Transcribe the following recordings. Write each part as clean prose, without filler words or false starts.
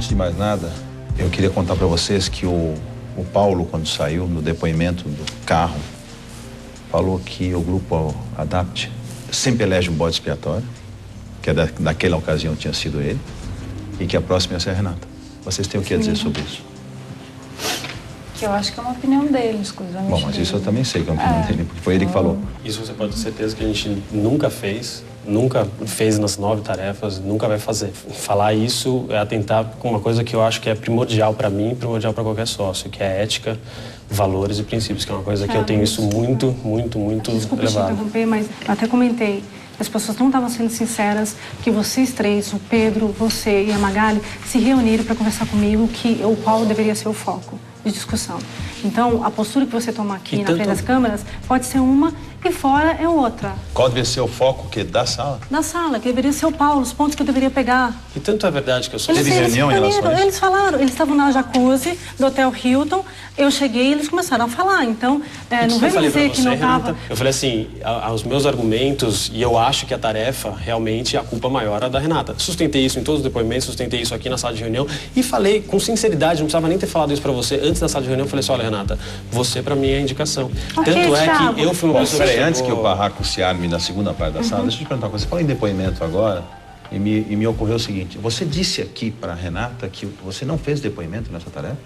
Antes de mais nada, eu queria contar para vocês que o Paulo, quando saiu no depoimento do carro, falou que o grupo Adapt sempre elege um bode expiatório, que naquela ocasião tinha sido ele, e que a próxima ia ser a Renata. Vocês têm o que a dizer sobre isso? Que eu acho que é uma opinião dele, exclusivamente. Bom, mas isso eu também sei que é uma opinião dele, porque foi ele que falou. Isso você pode ter certeza que a gente nunca fez nas 9 tarefas, nunca vai fazer. Falar isso é atentar com uma coisa que eu acho que é primordial para mim e primordial para qualquer sócio, que é ética, valores e princípios, que é uma coisa que eu tenho isso muito Desculpa elevado. te interromper, mas eu até comentei. As pessoas não estavam sendo sinceras, que vocês três, o Pedro, você e a Magali, se reuniram para conversar comigo, que o qual deveria ser o foco de discussão. Então, a postura que você toma aqui na frente das câmeras pode ser uma e fora é outra. Qual deve ser o foco da sala? Da sala, que deveria ser o Paulo, os pontos que eu deveria pegar. E tanto é verdade que eu sou... Teve reunião em relação a isso? Eles falaram, eles estavam na jacuzzi do Hotel Hilton, eu cheguei e eles começaram a falar, então não vem me dizer que não estava... Eu falei assim, aos meus argumentos, e eu acho que a tarefa, realmente, a culpa maior é da Renata. Sustentei isso em todos os depoimentos, sustentei isso aqui na sala de reunião e falei com sinceridade, não precisava nem ter falado isso pra você, antes da sala de reunião, eu falei assim, olha, Renata, você pra mim é a indicação. Okay, tanto é Thiago. que eu fui uma pessoa... Peraí, antes que o barraco se arme na segunda parte da sala, deixa eu te perguntar uma coisa. Você fala em depoimento agora e me ocorreu o seguinte, você disse aqui pra Renata que você não fez depoimento nessa tarefa?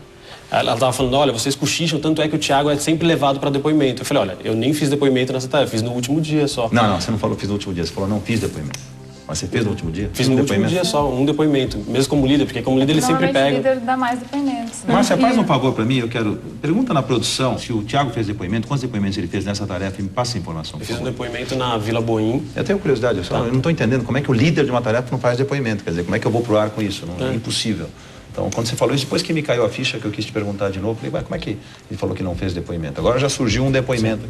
Ela estava falando, olha, vocês cochicham, tanto é que o Thiago é sempre levado para depoimento. Eu falei, olha, eu nem fiz depoimento nessa tarefa, fiz no último dia só. Não, você não falou fiz no último dia, você falou não fiz depoimento. Mas você fez no último dia? Fiz no último dia só, um depoimento, mesmo como líder, porque como líder ele sempre pega. Normalmente o líder dá mais depoimentos. Né? Márcia, faz um favor pra mim, pergunta na produção se o Thiago fez depoimento, quantos depoimentos ele fez nessa tarefa e me passa a informação. Eu fiz um depoimento na Vila Boim. Eu tenho curiosidade, eu não tô entendendo como é que o líder de uma tarefa não faz depoimento, quer dizer, como é que eu vou pro ar com isso? É impossível. Então, quando você falou isso, depois que me caiu a ficha, que eu quis te perguntar de novo, eu falei, como é que ele falou que não fez depoimento? Agora já surgiu um depoimento.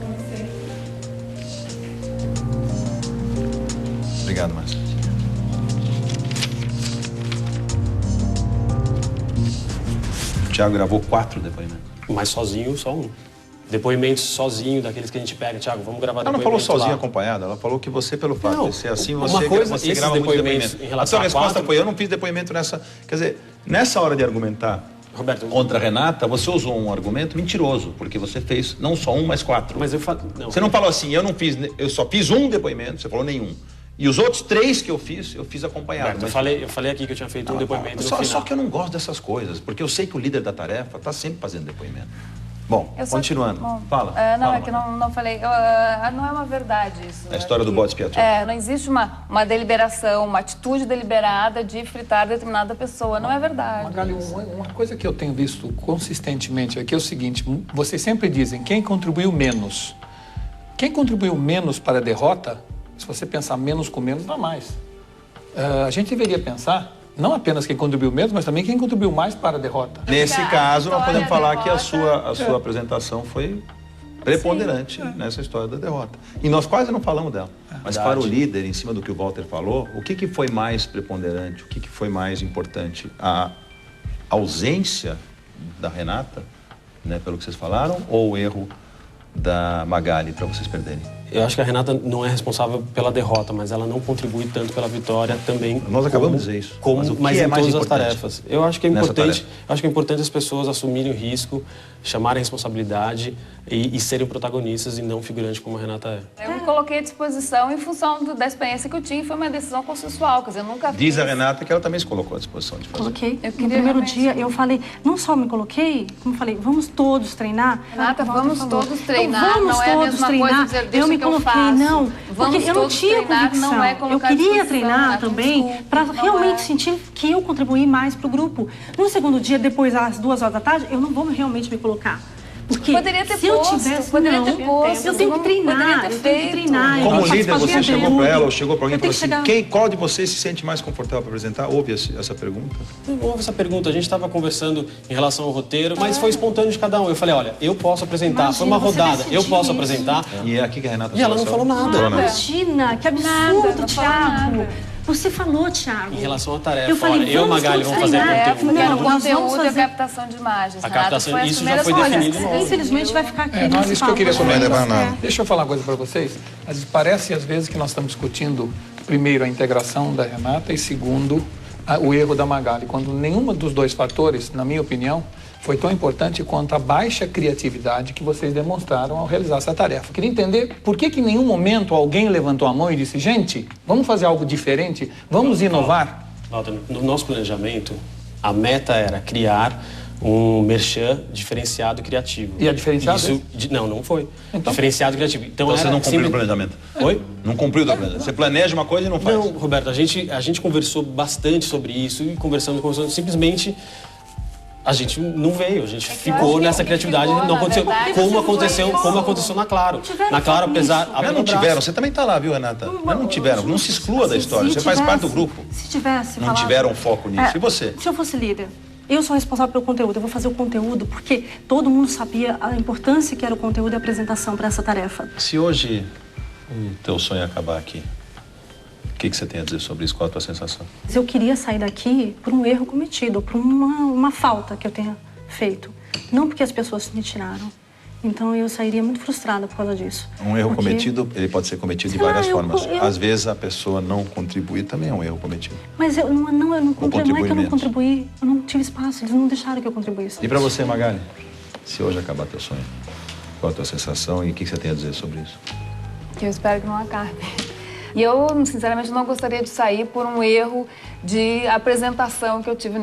Obrigado, Márcia. O Thiago gravou 4 depoimentos. Mas sozinho, só um. Depoimentos sozinho, daqueles que a gente pega. Thiago, vamos gravar depoimento. Ela não falou sozinha lá. Acompanhada, ela falou que você, pelo fato de ser assim, você esses grava muito depoimentos depoimento. em A relação sua resposta 4... foi, eu não fiz depoimento nessa... Quer dizer, nessa hora de argumentar Roberto, contra a Renata, você usou um argumento mentiroso, porque você fez não só um, mas 4. Mas eu falo... Você não falou assim, eu só fiz um depoimento, você falou nenhum. E os outros 3 que eu fiz acompanhado. Roberto, eu falei aqui que eu tinha feito um depoimento no final. Só que eu não gosto dessas coisas, porque eu sei que o líder da tarefa está sempre fazendo depoimento. Bom, continuando. Fala. É que não falei. Não é uma verdade isso. A história do bode expiatório. Não existe uma deliberação, uma atitude deliberada de fritar determinada pessoa. Não é verdade. Magali, uma coisa que eu tenho visto consistentemente aqui é o seguinte: vocês sempre dizem quem contribuiu menos. Quem contribuiu menos para a derrota, se você pensar menos com menos, dá mais. A gente deveria pensar. Não apenas quem contribuiu menos, mas também quem contribuiu mais para a derrota. Nesse caso, nós podemos falar que a sua apresentação foi preponderante nessa história da derrota. E nós quase não falamos dela. Mas para o líder, em cima do que o Walter falou, o que foi mais preponderante, o que foi mais importante? A ausência da Renata, né, pelo que vocês falaram, ou o erro da Magali para vocês perderem? Eu acho que a Renata não é responsável pela derrota, mas ela não contribui tanto pela vitória também. Nós acabamos de dizer isso. Mas em mais todas as tarefas. Eu acho que é importante. Acho que é importante as pessoas assumirem o risco, chamarem a responsabilidade e serem protagonistas e não figurantes como a Renata é. Eu me coloquei à disposição em função da experiência que eu tinha e foi uma decisão consensual. Quer dizer, eu nunca Diz a Renata que ela também se colocou à disposição de fazer. Coloquei. No primeiro dia eu falei, não só me coloquei, como falei, vamos todos treinar. Renata, vamos todos treinar. Vamos não é a todos mesma treinar. coisa dizer, deixa eu me que eu coloquei, faço. não. Vamos porque eu não todos tinha treinar, convicção. não é Eu colocar queria à treinar disposição, também para realmente sentir que eu contribuí mais para o grupo. No segundo dia, depois às 2 horas da tarde, eu não vou realmente me colocar. Porque poderia ter se eu tivesse, poderia ter posto, eu tenho que treinar, eu tenho que treinar. Como líder, você chegou para ela ou chegou para alguém e falou assim, qual de vocês se sente mais confortável para apresentar? Houve essa pergunta? Houve essa pergunta. A gente estava conversando em relação ao roteiro, mas foi espontâneo de cada um. Eu falei, olha, eu posso apresentar. Imagina, foi uma rodada, eu posso isso. apresentar. E é aqui que a Renata E ela não falou nada. Imagina, que absurdo, Thiago. Você falou, Thiago. Em relação à tarefa, eu falei, eu e Magali vamos fazer treinar. conteúdo. Não, Nós vamos conteúdo fazer... e a captação de imagens. A captação, isso já foi definido. Infelizmente vai ficar aqui. Isso que eu queria comentar. nada. Deixa eu falar uma coisa para vocês. Parece às vezes que nós estamos discutindo, primeiro, a integração da Renata e segundo, o erro da Magali, quando nenhum dos dois fatores, na minha opinião, foi tão importante quanto a baixa criatividade que vocês demonstraram ao realizar essa tarefa. Queria entender por que em nenhum momento alguém levantou a mão e disse, gente, vamos fazer algo diferente, vamos inovar? Walter, no nosso planejamento, a meta era criar um merchan diferenciado criativo. E é diferenciado? Não foi. Então? Diferenciado criativo. Então Você não cumpriu o planejamento. Oi? Não cumpriu o planejamento. Você planeja uma coisa e não faz. Não, Roberto, a gente conversou bastante sobre isso e conversando, simplesmente a gente não veio, a gente ficou nessa criatividade, não aconteceu como aconteceu na Claro. Na Claro, apesar... Mas não tiveram, você também está lá, viu, Renata? Mas não tiveram, não se exclua da história, você faz parte do grupo. Se tivesse Não tiveram foco nisso. E você? Se eu fosse líder, eu sou responsável pelo conteúdo, eu vou fazer o conteúdo porque todo mundo sabia a importância que era o conteúdo e a apresentação para essa tarefa. Se hoje o teu sonho acabar aqui, o que você tem a dizer sobre isso? Qual a tua sensação? Eu queria sair daqui por um erro cometido, por uma falta que eu tenha feito. Não porque as pessoas me tiraram. Então eu sairia muito frustrada por causa disso. Um erro cometido, ele pode ser cometido de várias formas. Às vezes a pessoa não contribuir também é um erro cometido. Mas eu não contribuí, não é que eu não menos. contribuí, eu não tive espaço, eles não deixaram que eu contribuísse. E para você, Magali? Se hoje acabar teu sonho, qual a tua sensação e o que você tem a dizer sobre isso? Que eu espero que não acabe. E eu, sinceramente, não gostaria de sair por um erro de apresentação que eu tive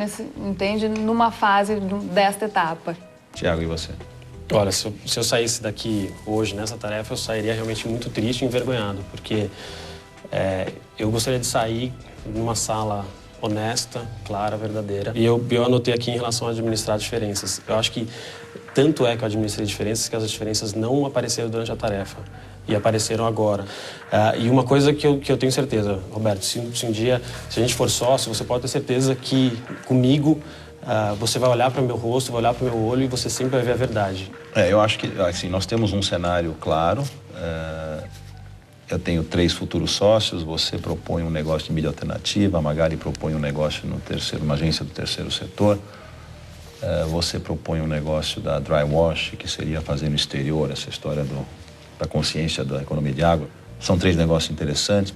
numa fase desta etapa. Tiago, e você? Olha, se eu saísse daqui hoje nessa tarefa, eu sairia realmente muito triste e envergonhado, porque eu gostaria de sair numa sala honesta, clara, verdadeira. E eu anotei aqui em relação a administrar diferenças. Eu acho que tanto é que eu administrei diferenças que as diferenças não apareceram durante a tarefa. E apareceram agora. E uma coisa que eu tenho certeza, Roberto, se um dia, se a gente for sócio, você pode ter certeza que comigo você vai olhar para o meu rosto, vai olhar para o meu olho e você sempre vai ver a verdade. Eu acho que assim, nós temos um cenário claro. Eu tenho 3 futuros sócios, você propõe um negócio de mídia alternativa, a Magali propõe um negócio uma agência do terceiro setor. Você propõe um negócio da Dry Wash, que seria fazer no exterior essa história da consciência da economia de água. São 3 negócios interessantes.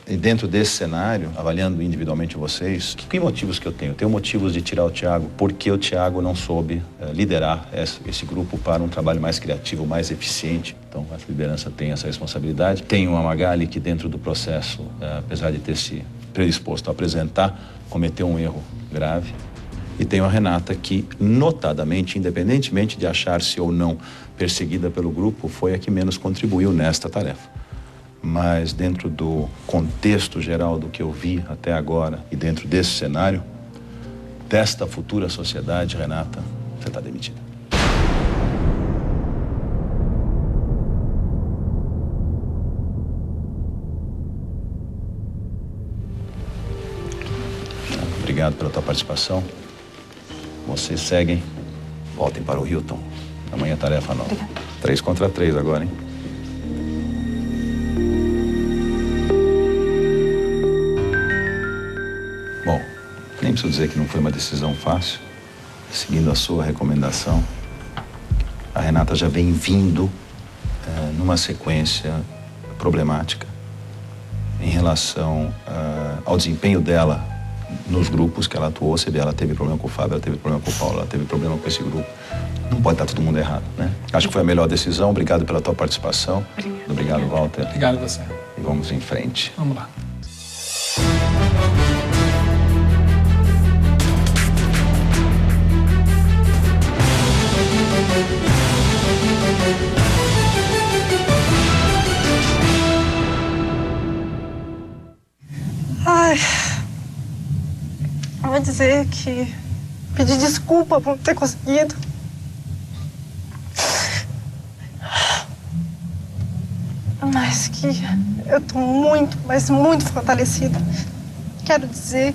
E dentro desse cenário, avaliando individualmente vocês, que motivos que eu tenho? Eu tenho motivos de tirar o Tiago, porque o Tiago não soube liderar esse grupo para um trabalho mais criativo, mais eficiente. Então, a liderança tem essa responsabilidade. Tenho a Magali, que dentro do processo, apesar de ter se predisposto a apresentar, cometeu um erro grave. E tenho a Renata, que notadamente, independentemente de achar-se ou não perseguida pelo grupo, foi a que menos contribuiu nesta tarefa. Mas dentro do contexto geral do que eu vi até agora e dentro desse cenário, desta futura sociedade, Renata, você está demitida. Obrigado pela tua participação. Vocês seguem, voltem para o Hilton. Amanhã tarefa nova. 3 contra 3 agora, hein? Bom, nem preciso dizer que não foi uma decisão fácil. Seguindo a sua recomendação, a Renata já vem vindo numa sequência problemática em relação ao desempenho dela nos grupos que ela atuou. Você vê, ela teve problema com o Fábio, ela teve problema com o Paulo, ela teve problema com esse grupo. Não pode estar todo mundo errado, né? Acho que foi a melhor decisão. Obrigado pela tua participação. Obrigado, Walter. Obrigado a você. E vamos em frente. Vamos lá. Ai, eu vou dizer que pedir desculpa por não ter conseguido. Mas que eu tô muito, mas muito fortalecida. Quero dizer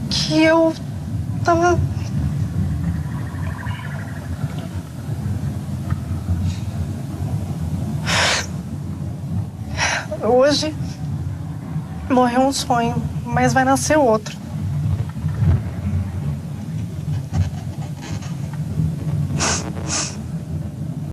que eu tava... Hoje morreu um sonho, mas vai nascer outro.